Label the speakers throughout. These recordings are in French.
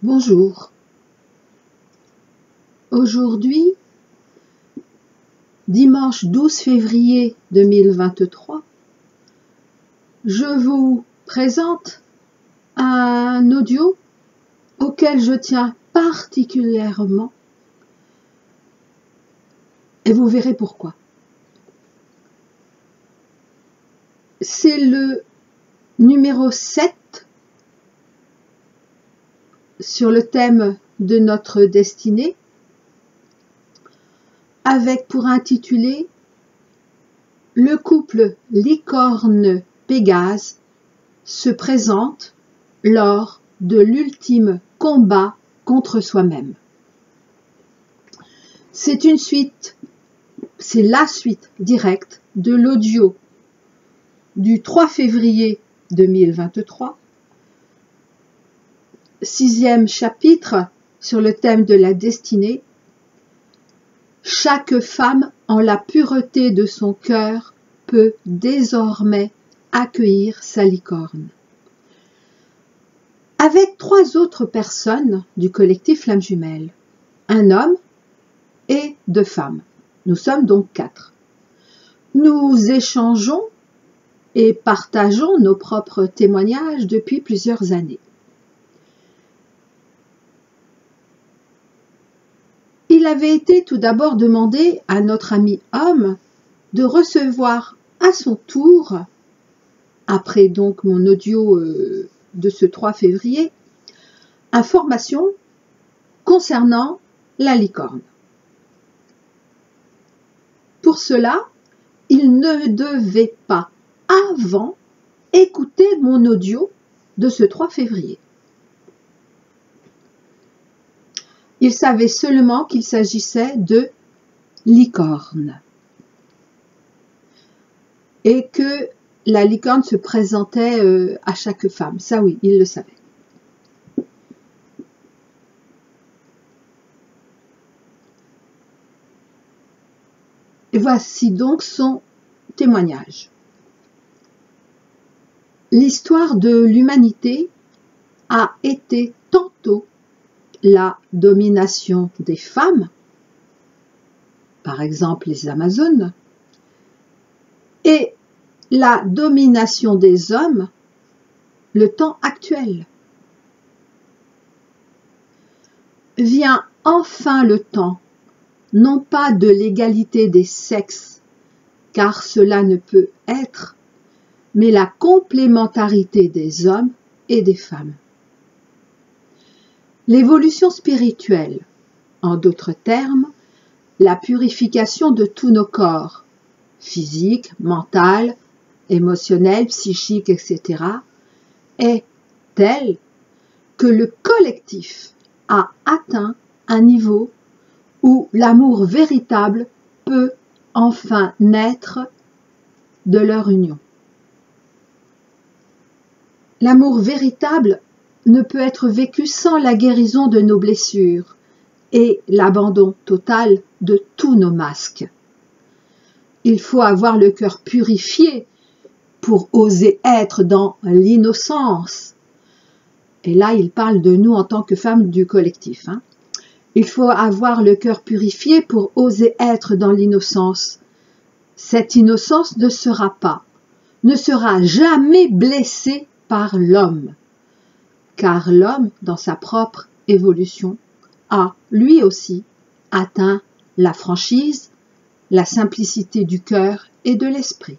Speaker 1: Bonjour. Aujourd'hui, dimanche 12 février 2023, je vous présente un audio auquel je tiens particulièrement et vous verrez pourquoi. C'est le numéro 7 sur le thème de notre destinée, avec pour intitulé « Le couple licorne-Pégase se présente lors de l'ultime combat contre soi-même ». C'est la suite directe de l'audio du 3 février 2023, 6e chapitre sur le thème de la destinée. Chaque femme, en la pureté de son cœur, peut désormais accueillir sa licorne. Avec 3 autres personnes du collectif Flammes Jumelles, un homme et 2 femmes. Nous sommes donc 4. Nous échangeons et partageons nos propres témoignages depuis plusieurs années. Il avait été tout d'abord demandé à notre ami homme de recevoir à son tour, après donc mon audio de ce 3 février, information concernant la licorne. Pour cela, il ne devait pas avant écouter mon audio de ce 3 février. Il savait seulement qu'il s'agissait de licorne et que la licorne se présentait à chaque femme. Ça oui, il le savait. Et voici donc son témoignage. L'histoire de l'humanité a été tantôt la domination des femmes, par exemple les Amazones, et la domination des hommes, le temps actuel. Vient enfin le temps, non pas de l'égalité des sexes, car cela ne peut être, mais la complémentarité des hommes et des femmes. L'évolution spirituelle, en d'autres termes, la purification de tous nos corps, physique, mental, émotionnel, psychique, etc., est telle que le collectif a atteint un niveau où l'amour véritable peut enfin naître de leur union. L'amour véritable ne peut être vécu sans la guérison de nos blessures et l'abandon total de tous nos masques. Il faut avoir le cœur purifié pour oser être dans l'innocence. Et là, il parle de nous en tant que femmes du collectif. Il faut avoir le cœur purifié pour oser être dans l'innocence. Cette innocence ne sera jamais blessée par l'homme. Car l'homme, dans sa propre évolution, a, lui aussi, atteint la franchise, la simplicité du cœur et de l'esprit.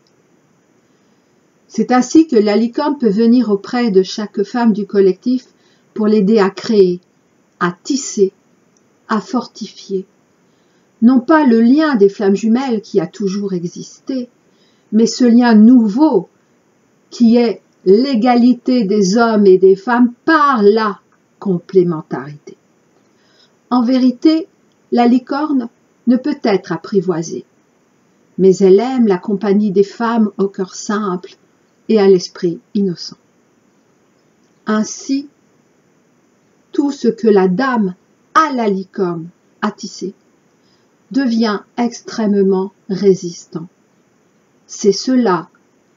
Speaker 1: C'est ainsi que la licorne peut venir auprès de chaque femme du collectif pour l'aider à créer, à tisser, à fortifier. Non pas le lien des flammes jumelles qui a toujours existé, mais ce lien nouveau qui est l'égalité des hommes et des femmes par la complémentarité. En vérité, la licorne ne peut être apprivoisée, mais elle aime la compagnie des femmes au cœur simple et à l'esprit innocent. Ainsi, tout ce que la dame à la licorne a tissé devient extrêmement résistant. C'est cela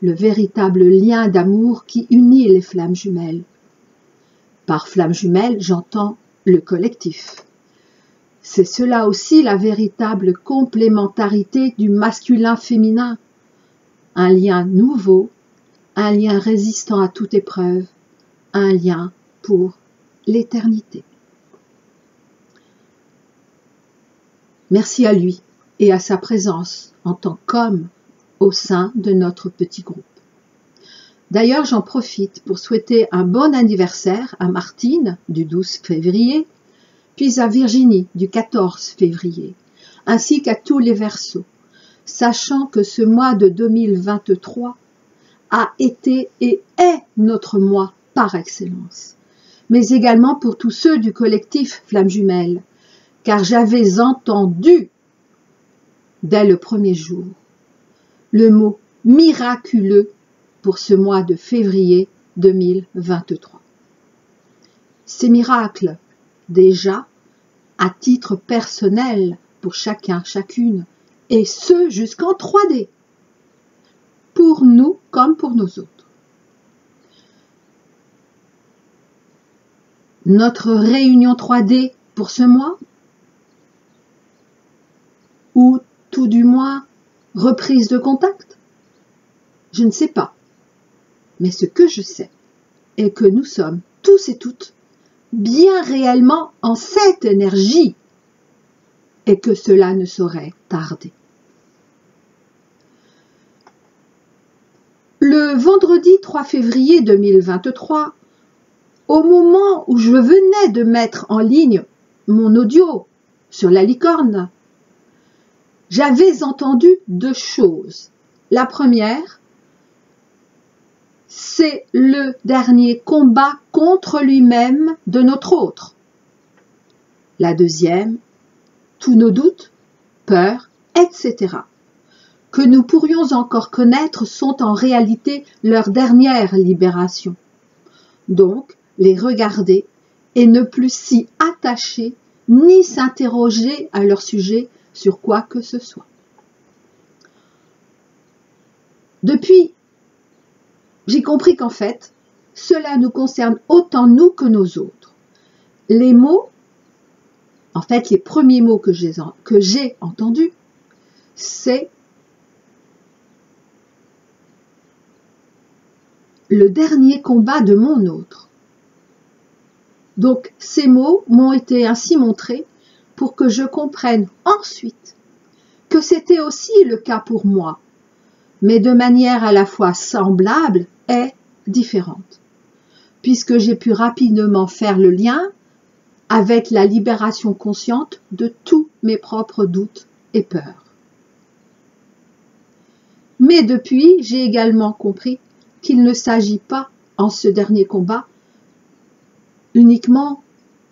Speaker 1: le véritable lien d'amour qui unit les flammes jumelles. Par flamme jumelle, j'entends le collectif. C'est cela aussi la véritable complémentarité du masculin-féminin. Un lien nouveau, un lien résistant à toute épreuve, un lien pour l'éternité. Merci à lui et à sa présence en tant qu'homme au sein de notre petit groupe. D'ailleurs, j'en profite pour souhaiter un bon anniversaire à Martine du 12 février, puis à Virginie du 14 février, ainsi qu'à tous les Verseaux, sachant que ce mois de 2023 a été et est notre mois par excellence, mais également pour tous ceux du collectif Flamme Jumelle, car j'avais entendu dès le premier jour le mot miraculeux pour ce mois de février 2023. Ces miracles, déjà, à titre personnel pour chacun, chacune, et ce jusqu'en 3D, pour nous comme pour nos autres. Notre réunion 3D pour ce mois, ou tout du moins reprise de contact, je ne sais pas. Mais ce que je sais est que nous sommes tous et toutes bien réellement en cette énergie et que cela ne saurait tarder. Le vendredi 3 février 2023, au moment où je venais de mettre en ligne mon audio sur la licorne, j'avais entendu deux choses. La première, c'est le dernier combat contre lui-même de notre autre. La deuxième, tous nos doutes, peurs, etc., que nous pourrions encore connaître sont en réalité leur dernière libération. Donc, les regarder et ne plus s'y attacher ni s'interroger à leur sujet sur quoi que ce soit. Depuis, j'ai compris qu'en fait, cela nous concerne autant nous que nos autres. Les mots, en fait, les premiers mots que j'ai entendus, c'est le dernier combat de mon autre. Donc, ces mots m'ont été ainsi montrés pour que je comprenne ensuite que c'était aussi le cas pour moi, mais de manière à la fois semblable et différente, puisque j'ai pu rapidement faire le lien avec la libération consciente de tous mes propres doutes et peurs. Mais depuis, j'ai également compris qu'il ne s'agit pas, en ce dernier combat, uniquement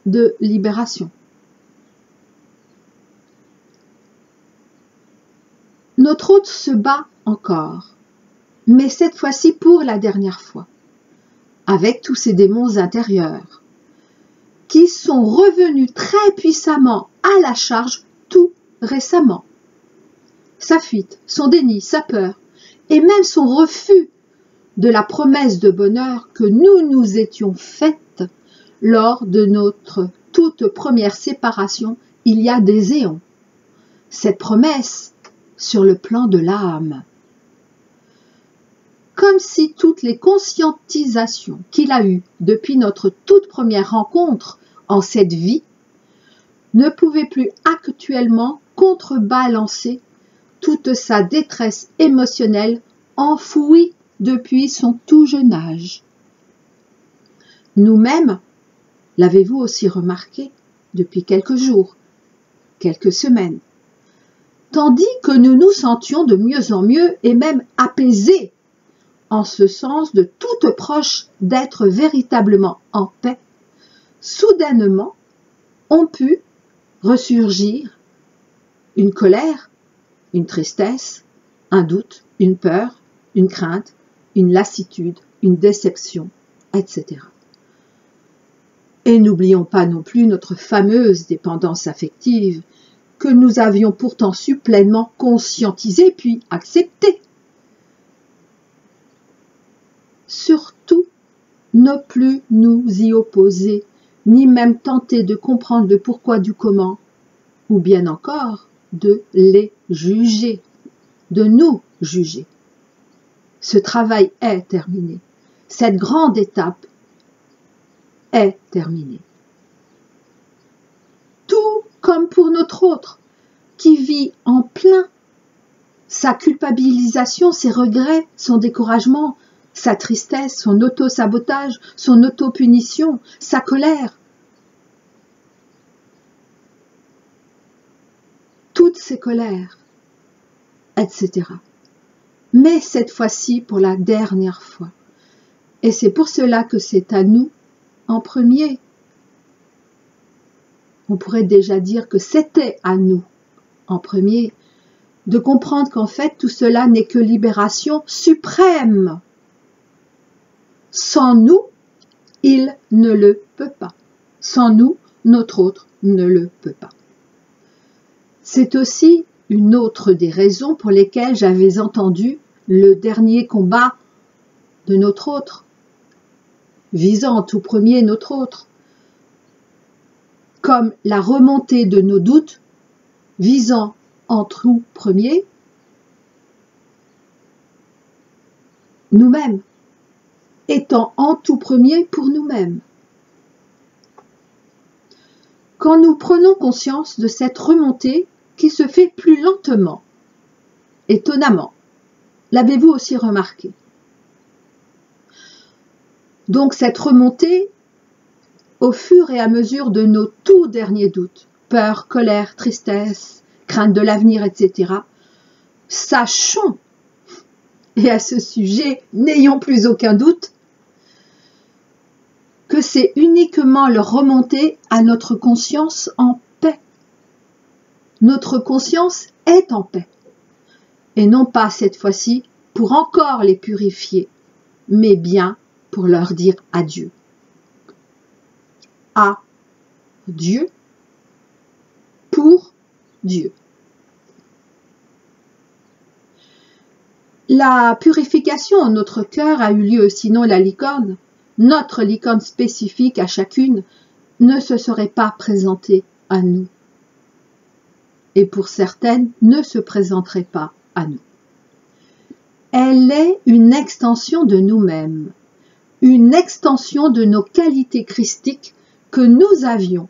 Speaker 1: de libération. Notre hôte se bat encore, mais cette fois-ci pour la dernière fois, avec tous ces démons intérieurs, qui sont revenus très puissamment à la charge tout récemment. Sa fuite, son déni, sa peur, et même son refus de la promesse de bonheur que nous nous étions faite lors de notre toute première séparation il y a des éons. Cette promesse sur le plan de l'âme. Comme si toutes les conscientisations qu'il a eues depuis notre toute première rencontre en cette vie ne pouvaient plus actuellement contrebalancer toute sa détresse émotionnelle enfouie depuis son tout jeune âge. Nous-mêmes, l'avez-vous aussi remarqué depuis quelques jours, quelques semaines, tandis que nous nous sentions de mieux en mieux et même apaisés, en ce sens de toute proche d'être véritablement en paix, soudainement ont pu ressurgir une colère, une tristesse, un doute, une peur, une crainte, une lassitude, une déception, etc. Et n'oublions pas non plus notre fameuse dépendance affective que nous avions pourtant su pleinement conscientiser puis accepter. Surtout ne plus nous y opposer, ni même tenter de comprendre le pourquoi du comment, ou bien encore de les juger, de nous juger. Ce travail est terminé. Cette grande étape est terminée. Tout comme pour notre autre, qui vit en plein sa culpabilisation, ses regrets, son découragement, sa tristesse, son auto-sabotage, son auto-punition, sa colère. Toutes ces colères, etc. Mais cette fois-ci pour la dernière fois. Et c'est pour cela que c'est à nous en premier. On pourrait déjà dire que c'était à nous en premier de comprendre qu'en fait tout cela n'est que libération suprême. Sans nous, il ne le peut pas. Sans nous, notre autre ne le peut pas. C'est aussi une autre des raisons pour lesquelles j'avais entendu le dernier combat de notre autre, visant en tout premier notre autre, comme la remontée de nos doutes, visant en tout premier nous-mêmes, étant en tout premier pour nous-mêmes. Quand nous prenons conscience de cette remontée qui se fait plus lentement, étonnamment, l'avez-vous aussi remarqué? Donc cette remontée, au fur et à mesure de nos tout derniers doutes, peur, colère, tristesse, crainte de l'avenir, etc., sachons, et à ce sujet, n'ayons plus aucun doute, que c'est uniquement leur remontée à notre conscience en paix. Notre conscience est en paix, et non pas cette fois-ci pour encore les purifier, mais bien pour leur dire adieu. À Dieu, pour Dieu. La purification en notre cœur a eu lieu, sinon la licorne, notre licorne spécifique à chacune, ne se serait pas présentée à nous. Et pour certaines, ne se présenterait pas à nous. Elle est une extension de nous-mêmes, une extension de nos qualités christiques que nous avions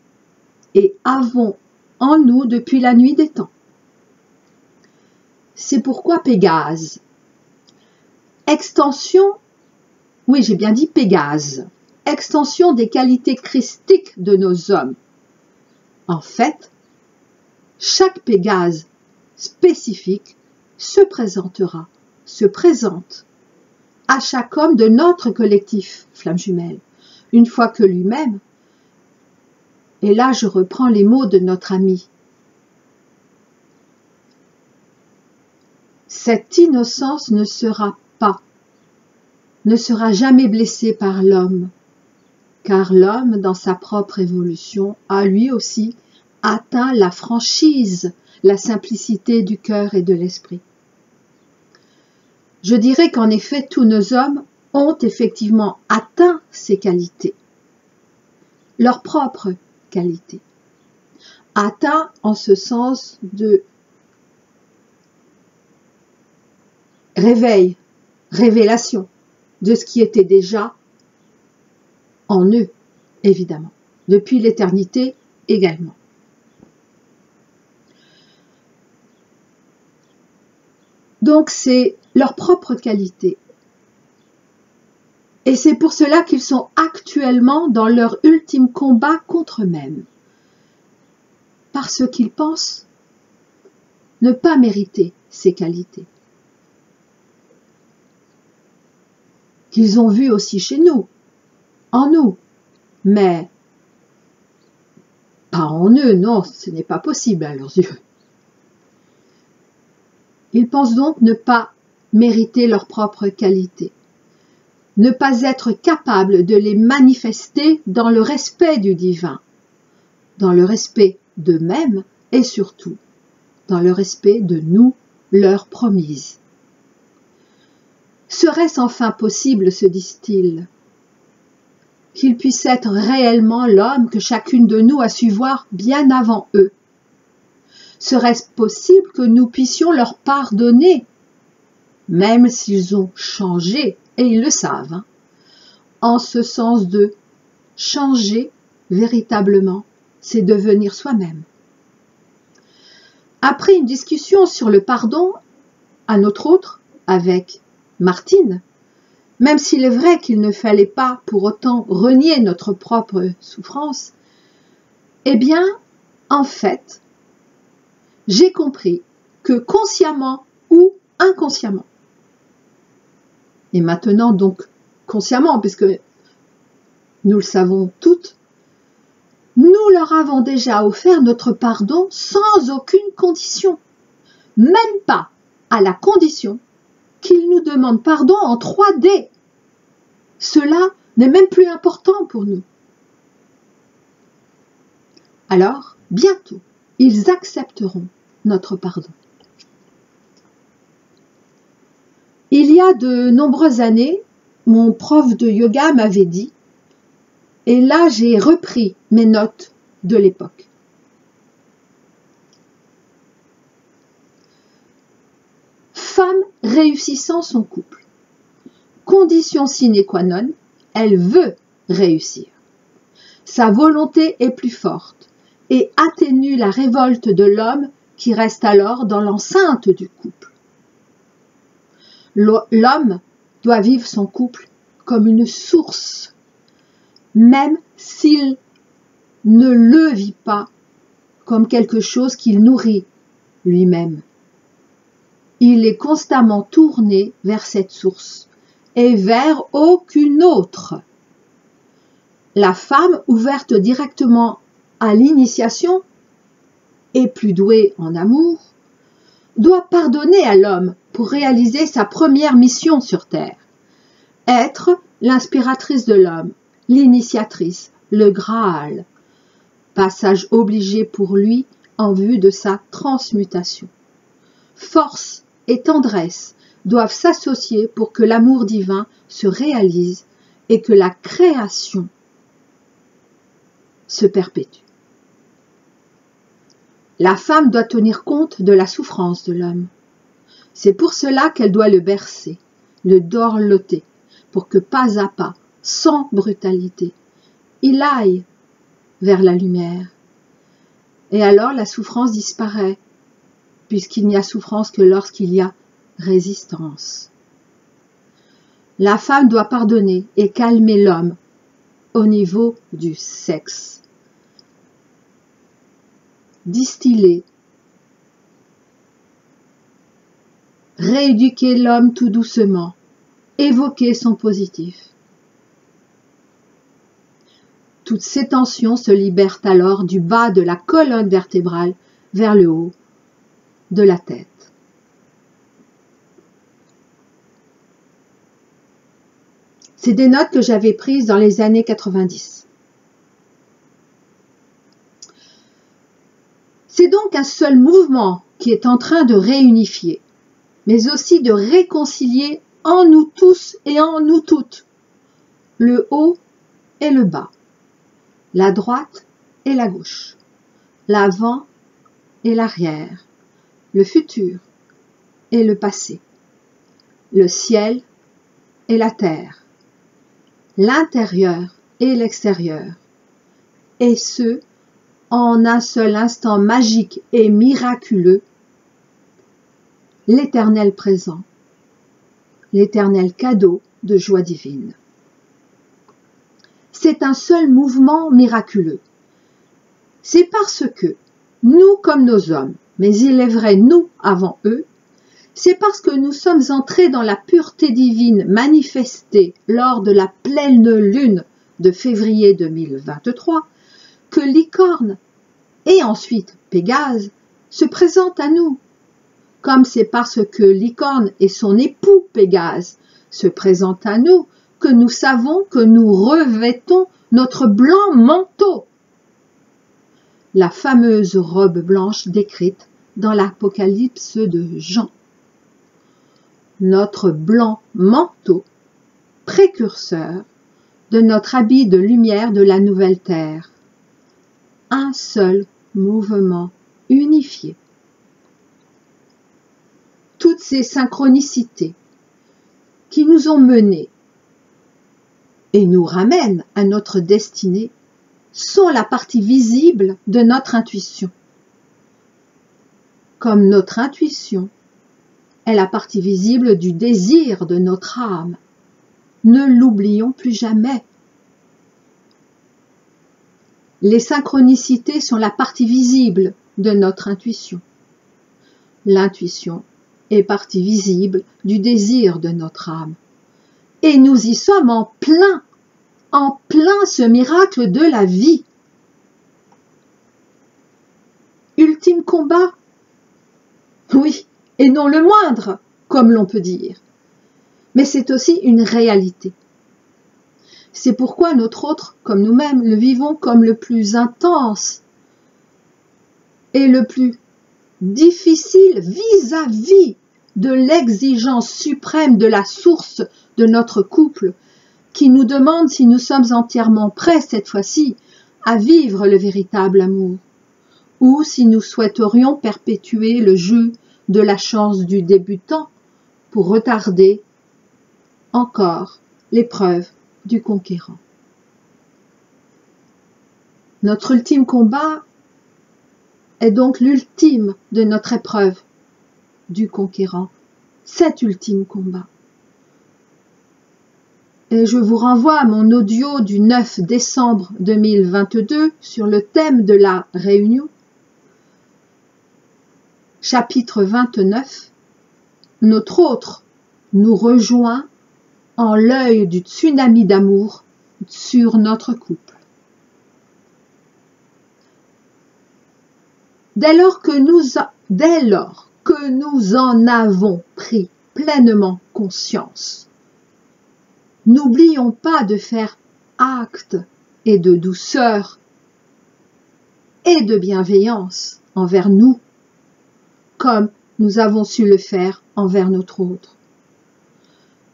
Speaker 1: et avons en nous depuis la nuit des temps. C'est pourquoi Pégase, extension, oui j'ai bien dit Pégase, extension des qualités christiques de nos hommes. En fait, chaque Pégase spécifique se présente à chaque homme de notre collectif Flamme Jumelle, une fois que lui-même, et là je reprends les mots de notre ami, cette innocence ne sera jamais blessée par l'homme, car l'homme, dans sa propre évolution, a lui aussi atteint la franchise, la simplicité du cœur et de l'esprit. Je dirais qu'en effet, tous nos hommes ont effectivement atteint ces qualités, leurs propres qualités, atteint en ce sens de réveil, révélation de ce qui était déjà en eux, évidemment, depuis l'éternité également. Donc c'est leur propre qualité. Et c'est pour cela qu'ils sont actuellement dans leur ultime combat contre eux-mêmes. Parce qu'ils pensent ne pas mériter ces qualités. Qu'ils ont vu aussi chez nous, en nous, mais pas en eux, non, ce n'est pas possible à leurs yeux. Ils pensent donc ne pas mériter leurs propres qualités, ne pas être capables de les manifester dans le respect du divin, dans le respect d'eux-mêmes et surtout dans le respect de nous, leurs promises. Serait-ce enfin possible, se disent-ils, qu'ils puissent être réellement l'homme que chacune de nous a su voir bien avant eux? Serait-ce possible que nous puissions leur pardonner, même s'ils ont changé, et ils le savent, hein, en ce sens de changer véritablement, c'est devenir soi-même. Après une discussion sur le pardon, à notre autre, avec Martine, même s'il est vrai qu'il ne fallait pas pour autant renier notre propre souffrance, eh bien, en fait, j'ai compris que consciemment ou inconsciemment, et maintenant donc consciemment, puisque nous le savons toutes, nous leur avons déjà offert notre pardon sans aucune condition, même pas à la condition qu'ils nous demandent pardon en 3D. Cela n'est même plus important pour nous. Alors, bientôt, ils accepteront notre pardon. Il y a de nombreuses années, mon prof de yoga m'avait dit, et là j'ai repris mes notes de l'époque. Femme réussissant son couple. Condition sine qua non, elle veut réussir. Sa volonté est plus forte et atténue la révolte de l'homme qui reste alors dans l'enceinte du couple. L'homme doit vivre son couple comme une source, même s'il ne le vit pas comme quelque chose qu'il nourrit lui-même. Il est constamment tourné vers cette source et vers aucune autre. La femme ouverte directement à l'initiation et plus douée en amour doit pardonner à l'homme pour réaliser sa première mission sur terre, être l'inspiratrice de l'homme, l'initiatrice, le Graal, passage obligé pour lui en vue de sa transmutation. Force et tendresse doivent s'associer pour que l'amour divin se réalise et que la création se perpétue. La femme doit tenir compte de la souffrance de l'homme. C'est pour cela qu'elle doit le bercer, le dorloter, pour que pas à pas, sans brutalité, il aille vers la lumière. Et alors la souffrance disparaît, puisqu'il n'y a souffrance que lorsqu'il y a résistance. La femme doit pardonner et calmer l'homme au niveau du sexe. Distiller, rééduquer l'homme tout doucement, évoquer son positif. Toutes ces tensions se libèrent alors du bas de la colonne vertébrale vers le haut de la tête. C'est des notes que j'avais prises dans les années 90. C'est donc un seul mouvement qui est en train de réunifier, mais aussi de réconcilier en nous tous et en nous toutes, le haut et le bas, la droite et la gauche, l'avant et l'arrière, le futur et le passé, le ciel et la terre, l'intérieur et l'extérieur, et ce, en un seul instant magique et miraculeux, l'éternel présent, l'éternel cadeau de joie divine. C'est un seul mouvement miraculeux. C'est parce que, nous comme nos hommes, mais il est vrai nous avant eux, c'est parce que nous sommes entrés dans la pureté divine manifestée lors de la pleine lune de février 2023 que Licorne et ensuite Pégase se présentent à nous, comme c'est parce que Licorne et son époux Pégase se présentent à nous que nous savons que nous revêtons notre blanc manteau, la fameuse robe blanche décrite dans l'Apocalypse de Jean. Notre blanc manteau, précurseur de notre habit de lumière de la nouvelle terre. Un seul mouvement unifié. Toutes ces synchronicités qui nous ont menés et nous ramènent à notre destinée sont la partie visible de notre intuition. Comme notre intuition est la partie visible du désir de notre âme. Ne l'oublions plus jamais. Les synchronicités sont la partie visible de notre intuition. L'intuition est partie visible du désir de notre âme. Et nous y sommes en plein ce miracle de la vie. Ultime combat. Oui, et non le moindre, comme l'on peut dire. Mais c'est aussi une réalité. C'est pourquoi notre autre, comme nous-mêmes, le vivons comme le plus intense et le plus difficile vis-à-vis de l'exigence suprême de la source de notre couple, qui nous demande si nous sommes entièrement prêts cette fois-ci à vivre le véritable amour, ou si nous souhaiterions perpétuer le jeu de la chance du débutant pour retarder encore l'épreuve du conquérant. Notre ultime combat est donc l'ultime de notre épreuve du conquérant, cet ultime combat. Et je vous renvoie à mon audio du 9 décembre 2022 sur le thème de la réunion, chapitre 29. Notre autre nous rejoint en l'œil du tsunami d'amour sur notre couple. Dès lors que nous en avons pris pleinement conscience, n'oublions pas de faire acte et de douceur et de bienveillance envers nous, comme nous avons su le faire envers notre autre.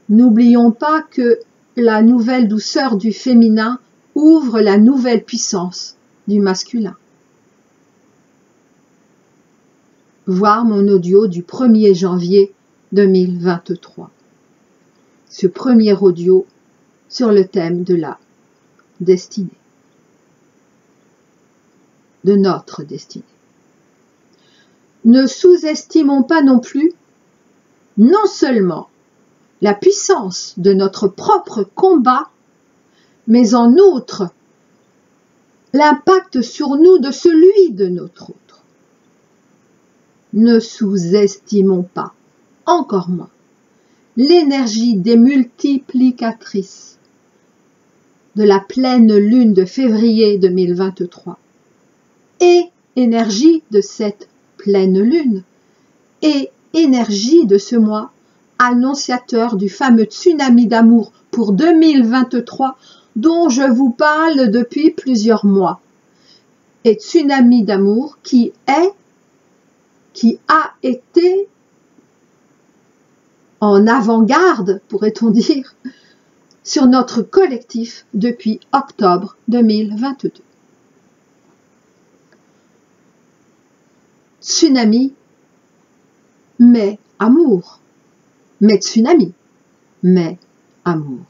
Speaker 1: N'oublions pas que la nouvelle douceur du féminin ouvre la nouvelle puissance du masculin. Voir mon audio du 1er janvier 2023. Ce premier audio sur le thème de la destinée. De notre destinée. Ne sous-estimons pas non plus, non seulement la puissance de notre propre combat, mais en outre, l'impact sur nous de celui de notre autre. Ne sous-estimons pas, encore moins, l'énergie démultiplicatrice de la pleine lune de février 2023 et énergie de cette pleine lune et énergie de ce mois annonciateur du fameux tsunami d'amour pour 2023 dont je vous parle depuis plusieurs mois. Et tsunami d'amour qui a été en avant-garde, pourrait-on dire, sur notre collectif depuis octobre 2022. Tsunami, mais amour. Mais tsunami, mais amour.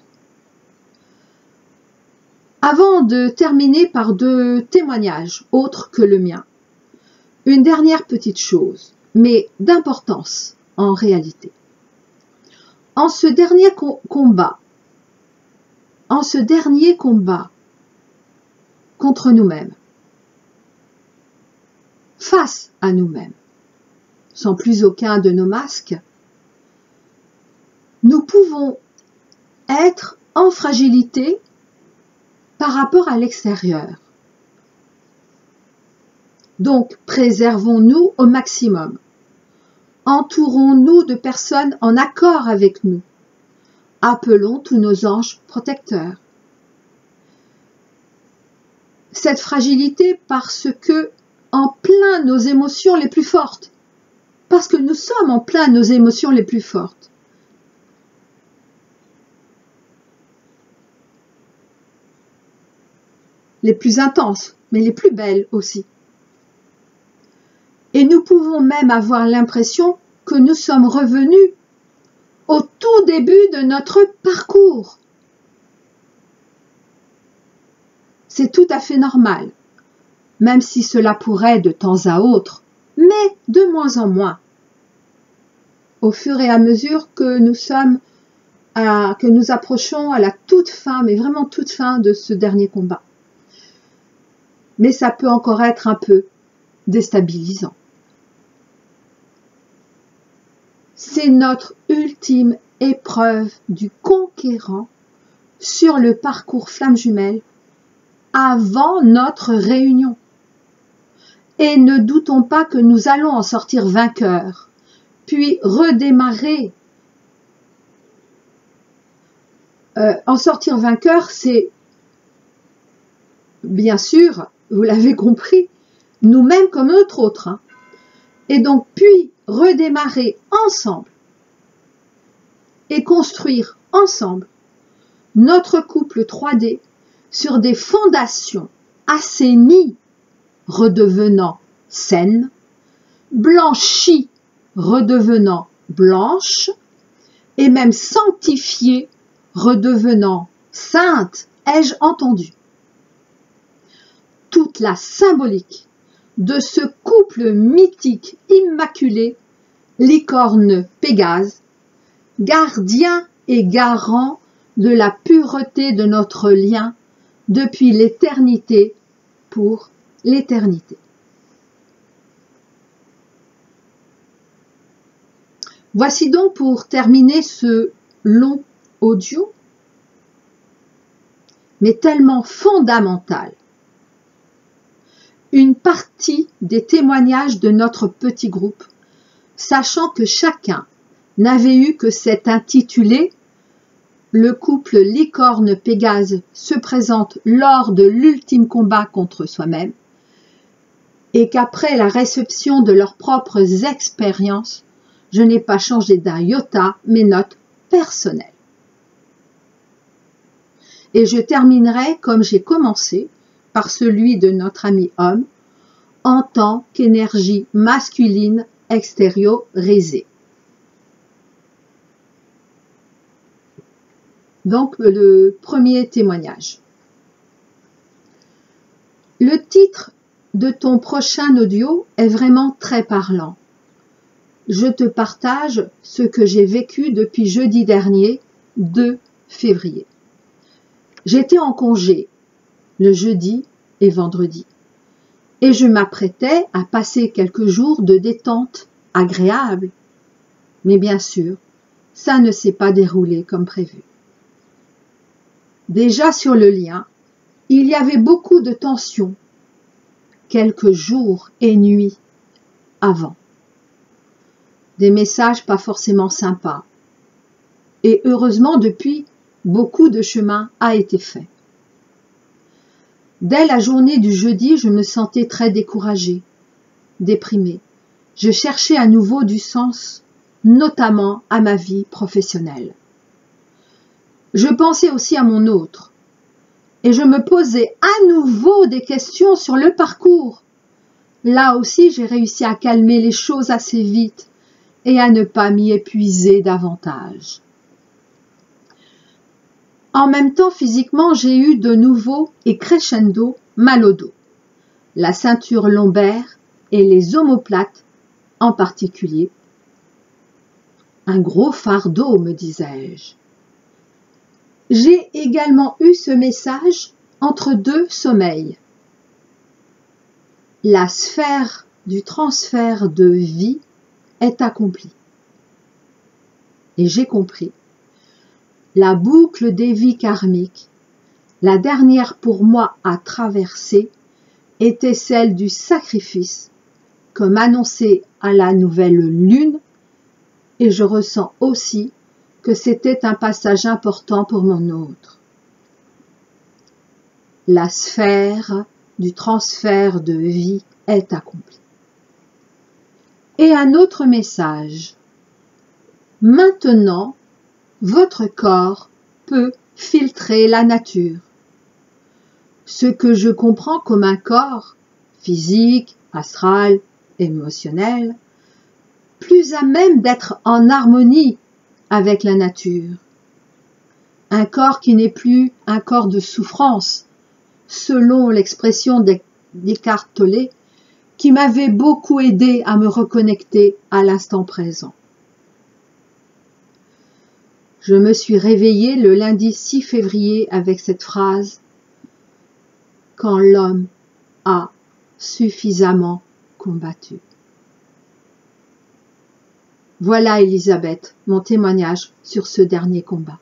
Speaker 1: Avant de terminer par 2 témoignages autres que le mien, une dernière petite chose, mais d'importance en réalité. En ce dernier combat contre nous-mêmes, face à nous-mêmes, sans plus aucun de nos masques, nous pouvons être en fragilité par rapport à l'extérieur. Donc, préservons-nous au maximum. Entourons-nous de personnes en accord avec nous. Appelons tous nos anges protecteurs. Cette fragilité parce que en plein nos émotions les plus fortes, parce que nous sommes en plein nos émotions les plus fortes. les plus intenses, mais les plus belles aussi. Et nous pouvons même avoir l'impression que nous sommes revenus au tout début de notre parcours. C'est tout à fait normal, même si cela pourrait de temps à autre, mais de moins en moins, au fur et à mesure que nous approchons à la toute fin, mais vraiment toute fin de ce dernier combat. Mais ça peut encore être un peu déstabilisant. C'est notre ultime épreuve du conquérant sur le parcours flamme jumelle avant notre réunion. Et ne doutons pas que nous allons en sortir vainqueurs, puis redémarrer. En sortir vainqueur, c'est, bien sûr, vous l'avez compris, nous-mêmes comme notre autre. Hein. Et donc, puis redémarrer ensemble et construire ensemble notre couple 3D sur des fondations assainies, redevenant saines, blanchies, redevenant blanches, et même sanctifiées, redevenant saintes, ai-je entendu. Toute la symbolique de ce couple mythique immaculé, licorne Pégase, gardien et garant de la pureté de notre lien depuis l'éternité pour l'éternité. Voici donc pour terminer ce long audio, mais tellement fondamental, une partie des témoignages de notre petit groupe, sachant que chacun n'avait eu que cet intitulé « Le couple licorne-Pégase se présente lors de l'ultime combat contre soi-même » et qu'après la réception de leurs propres expériences, je n'ai pas changé d'un iota mes notes personnelles. Et je terminerai comme j'ai commencé, par celui de notre ami homme, en tant qu'énergie masculine extériorisée. Donc, le premier témoignage. Le titre de ton prochain audio est vraiment très parlant. Je te partage ce que j'ai vécu depuis jeudi dernier, 2 février. J'étais en congé le jeudi et vendredi, et je m'apprêtais à passer quelques jours de détente agréable. Mais bien sûr, ça ne s'est pas déroulé comme prévu. Déjà sur le lien, il y avait beaucoup de tension, quelques jours et nuits avant. Des messages pas forcément sympas. Et heureusement, depuis, beaucoup de chemin a été fait. Dès la journée du jeudi, je me sentais très découragée, déprimée. Je cherchais à nouveau du sens, notamment à ma vie professionnelle. Je pensais aussi à mon autre, et je me posais à nouveau des questions sur le parcours. Là aussi, j'ai réussi à calmer les choses assez vite et à ne pas m'y épuiser davantage. En même temps, physiquement, j'ai eu de nouveau et crescendo mal au dos, la ceinture lombaire et les omoplates en particulier. Un gros fardeau, me disais-je. J'ai également eu ce message entre 2 sommeils. La sphère du transfert de vie est accomplie. Et j'ai compris. La boucle des vies karmiques, la dernière pour moi à traverser, était celle du sacrifice, comme annoncé à la nouvelle lune, et je ressens aussi que c'était un passage important pour mon autre. La sphère du transfert de vie est accomplie. Et un autre message. Maintenant, votre corps peut filtrer la nature. ce que je comprends comme un corps physique, astral, émotionnel, plus à même d'être en harmonie avec la nature. Un corps qui n'est plus un corps de souffrance, selon l'expression d'Eckhart Tolle, qui m'avait beaucoup aidé à me reconnecter à l'instant présent. Je me suis réveillée le lundi 6 février avec cette phrase « Quand l'homme a suffisamment combattu ». Voilà, Elisabeth, mon témoignage sur ce dernier combat.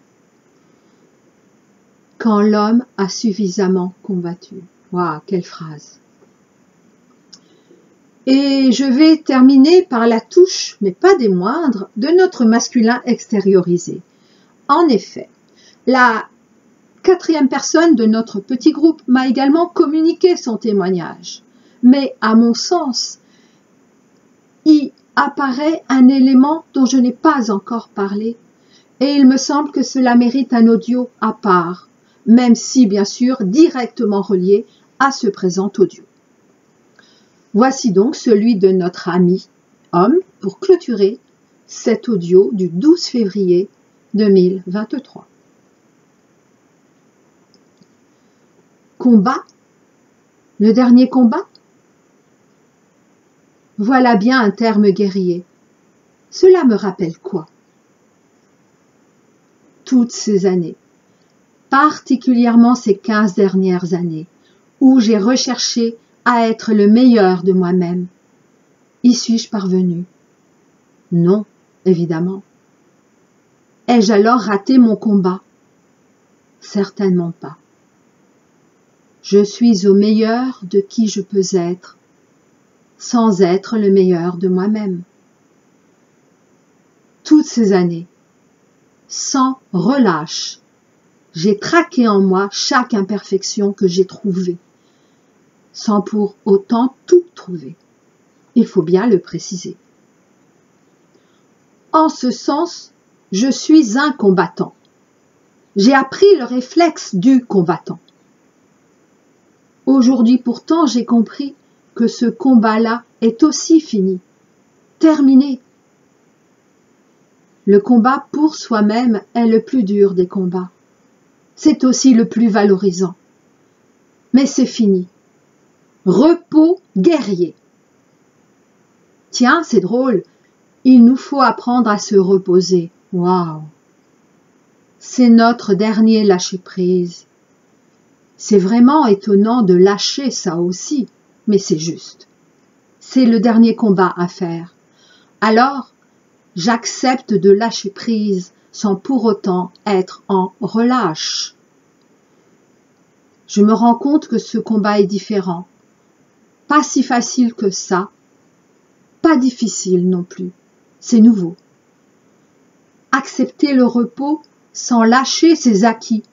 Speaker 1: Quand l'homme a suffisamment combattu. Waouh, quelle phrase! Et je vais terminer par la touche, mais pas des moindres, de notre masculin extériorisé. En effet, la 4e personne de notre petit groupe m'a également communiqué son témoignage. Mais à mon sens, y apparaît un élément dont je n'ai pas encore parlé, et il me semble que cela mérite un audio à part, même si bien sûr directement relié à ce présent audio. Voici donc celui de notre ami homme pour clôturer cet audio du 12 février 2023. Combat? Le dernier combat? Voilà bien un terme guerrier. Cela me rappelle quoi? Toutes ces années, particulièrement ces 15 dernières années, où j'ai recherché à être le meilleur de moi-même. Y suis-je parvenu? Non, évidemment. Ai-je alors raté mon combat? Certainement pas. Je suis au meilleur de qui je peux être, sans être le meilleur de moi-même. Toutes ces années, sans relâche, j'ai traqué en moi chaque imperfection que j'ai trouvée, sans pour autant tout trouver. Il faut bien le préciser. En ce sens, je suis un combattant. J'ai appris le réflexe du combattant. Aujourd'hui pourtant, j'ai compris que ce combat-là est aussi fini, terminé. Le combat pour soi-même est le plus dur des combats. C'est aussi le plus valorisant. Mais c'est fini. Repos guerrier. Tiens, c'est drôle, il nous faut apprendre à se reposer. Waouh! C'est notre dernier lâcher-prise. C'est vraiment étonnant de lâcher ça aussi, mais c'est juste. C'est le dernier combat à faire. Alors, j'accepte de lâcher prise sans pour autant être en relâche. Je me rends compte que ce combat est différent. Pas si facile que ça, pas difficile non plus. C'est nouveau. Accepter le repos sans lâcher ses acquis,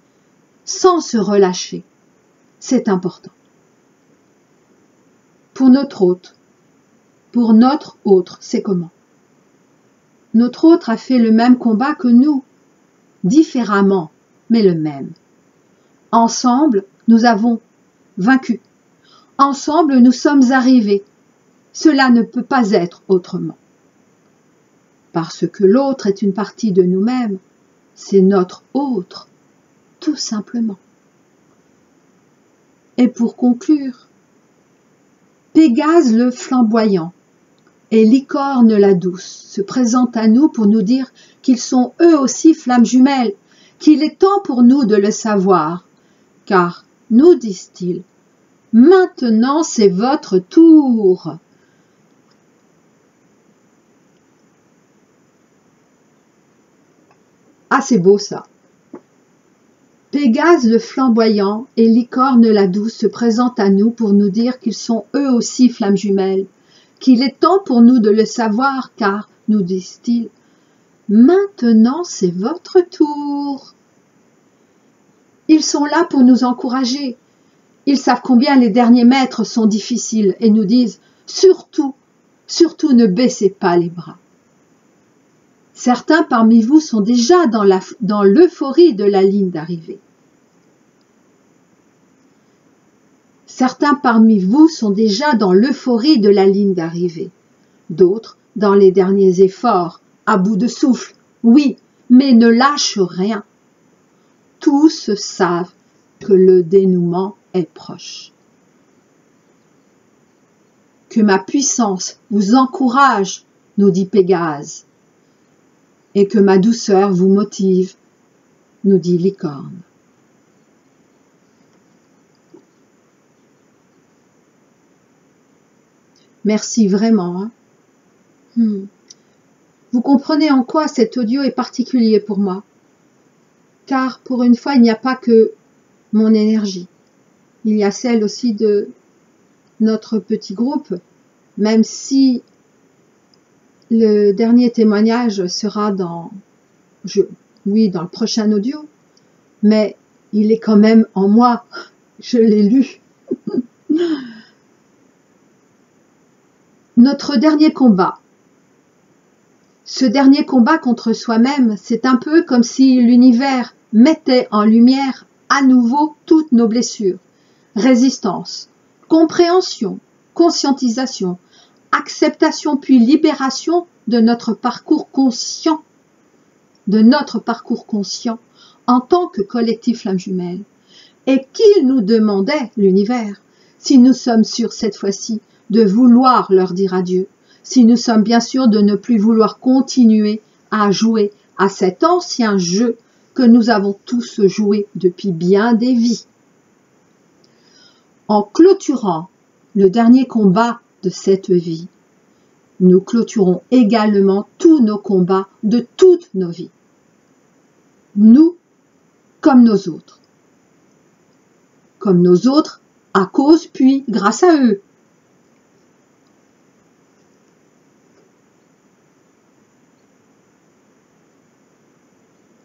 Speaker 1: sans se relâcher, c'est important. Pour notre autre, c'est comment? Notre autre a fait le même combat que nous, différemment, mais le même. Ensemble, nous avons vaincu. Ensemble, nous sommes arrivés. Cela ne peut pas être autrement. Parce que l'autre est une partie de nous-mêmes, c'est notre autre, tout simplement. Et pour conclure, Pégase le flamboyant et Licorne la douce se présentent à nous pour nous dire qu'ils sont eux aussi flammes jumelles, qu'il est temps pour nous de le savoir, car, nous disent-ils, maintenant c'est votre tour. Ah, c'est beau ça. Pégase le flamboyant et Licorne la douce se présentent à nous pour nous dire qu'ils sont eux aussi flammes jumelles, qu'il est temps pour nous de le savoir, car, nous disent-ils, maintenant c'est votre tour. Ils sont là pour nous encourager. Ils savent combien les derniers mètres sont difficiles et nous disent, surtout, surtout ne baissez pas les bras. Certains parmi vous sont déjà dans l'euphorie de la ligne d'arrivée. Certains parmi vous sont déjà dans l'euphorie de la ligne d'arrivée, d'autres dans les derniers efforts, à bout de souffle, oui, mais ne lâchent rien. Tous savent que le dénouement est proche. Que ma puissance vous encourage, nous dit Pégase, et que ma douceur vous motive, nous dit Licorne. Merci vraiment. Vous comprenez en quoi cet audio est particulier pour moi. Car pour une fois, il n'y a pas que mon énergie. Il y a celle aussi de notre petit groupe, même si le dernier témoignage sera dans le prochain audio, mais il est quand même en moi. Je l'ai lu. Notre dernier combat. Ce dernier combat contre soi-même, c'est un peu comme si l'univers mettait en lumière à nouveau toutes nos blessures. Résistance, compréhension, conscientisation, acceptation puis libération de notre parcours conscient, en tant que collectif flamme jumelle. Et qu'il nous demandait, l'univers, si nous sommes sûrs cette fois-ci de vouloir leur dire adieu, si nous sommes bien sûrs de ne plus vouloir continuer à jouer à cet ancien jeu que nous avons tous joué depuis bien des vies. En clôturant le dernier combat de cette vie, nous clôturons également tous nos combats de toutes nos vies. Nous comme nos autres. Comme nos autres à cause puis grâce à eux.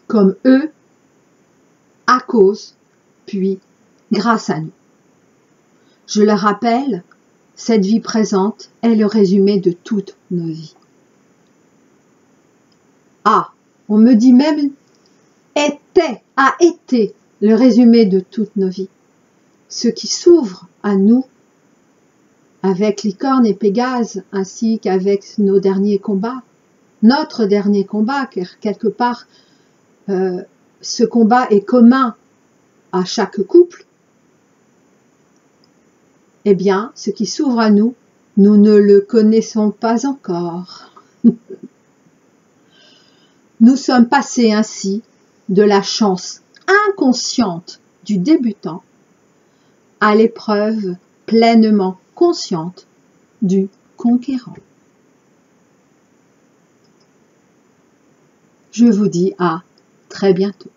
Speaker 1: Comme eux, à cause, puis grâce à nous. Je le rappelle, cette vie présente est le résumé de toutes nos vies. Ah, on me dit même a été le résumé de toutes nos vies. Ce qui s'ouvre à nous, avec Licorne et Pégase, ainsi qu'avec nos derniers combats, notre dernier combat, car quelque part, ce combat est commun à chaque couple, eh bien, ce qui s'ouvre à nous, nous ne le connaissons pas encore. Nous sommes passés ainsi de la chance inconsciente du débutant à l'épreuve pleinement consciente du conquérant. Je vous dis à très bientôt.